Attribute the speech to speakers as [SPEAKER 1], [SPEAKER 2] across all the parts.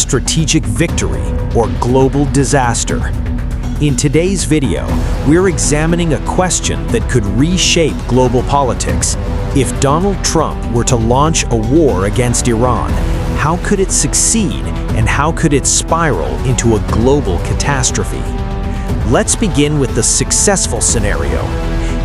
[SPEAKER 1] strategic victory, or global disaster? In today's video, we're examining a question that could reshape global politics. If Donald Trump were to launch a war against Iran, how could it succeed and how could it spiral into a global catastrophe? Let's begin with the successful scenario.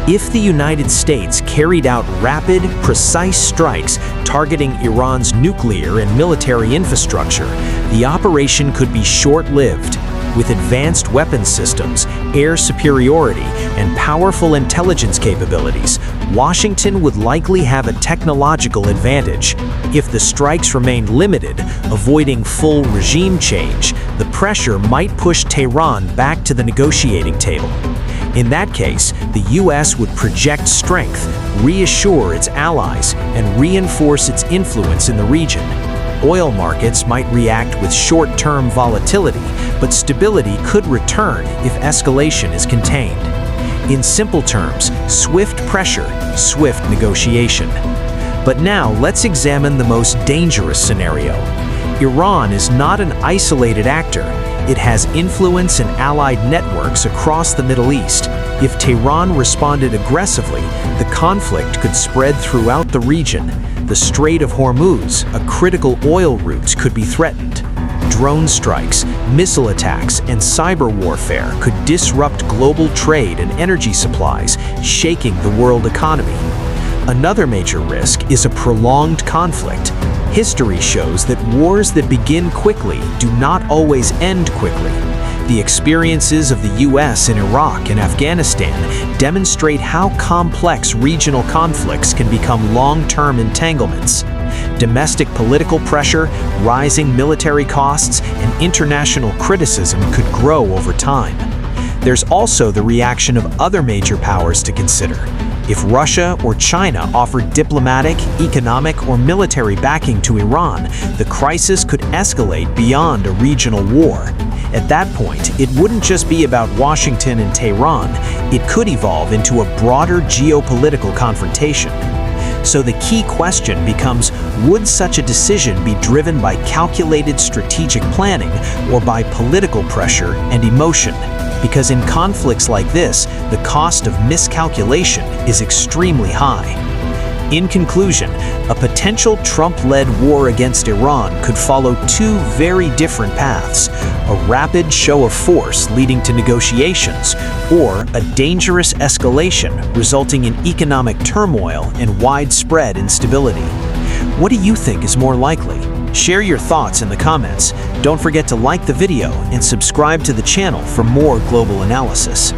[SPEAKER 1] If the United States carried out rapid, precise strikes targeting Iran's nuclear and military infrastructure, the operation could be short-lived. With advanced weapons systems, air superiority, and powerful intelligence capabilities, Washington would likely have a technological advantage. If the strikes remained limited, avoiding full regime change, the pressure might push Tehran back to the negotiating table. In that case, the U.S. would project strength, reassure its allies, and reinforce its influence in the region. Oil markets might react with short-term volatility, but stability could return if escalation is contained. In simple terms, swift pressure, swift negotiation. But now let's examine the most dangerous scenario. Iran is not an isolated actor. It has influence and allied networks across the Middle East. If Tehran responded aggressively, the conflict could spread throughout the region. The Strait of Hormuz, a critical oil route, could be threatened. Drone strikes, missile attacks, and cyber warfare could disrupt global trade and energy supplies, shaking the world economy. Another major risk is a prolonged conflict. History shows that wars that begin quickly do not always end quickly. The experiences of the U.S. in Iraq and Afghanistan demonstrate how complex regional conflicts can become long-term entanglements. Domestic political pressure, rising military costs, and international criticism could grow over time. There's also the reaction of other major powers to consider. If Russia or China offered diplomatic, economic, or military backing to Iran, the crisis could escalate beyond a regional war. At that point, it wouldn't just be about Washington and Tehran, it could evolve into a broader geopolitical confrontation. So the key question becomes, would such a decision be driven by calculated strategic planning or by political pressure and emotion? Because in conflicts like this, the cost of miscalculation is extremely high. In conclusion, a potential Trump-led war against Iran could follow two very different paths: a rapid show of force leading to negotiations, or a dangerous escalation resulting in economic turmoil and widespread instability. What do you think is more likely? Share your thoughts in the comments. Don't forget to like the video and subscribe to the channel for more global analysis.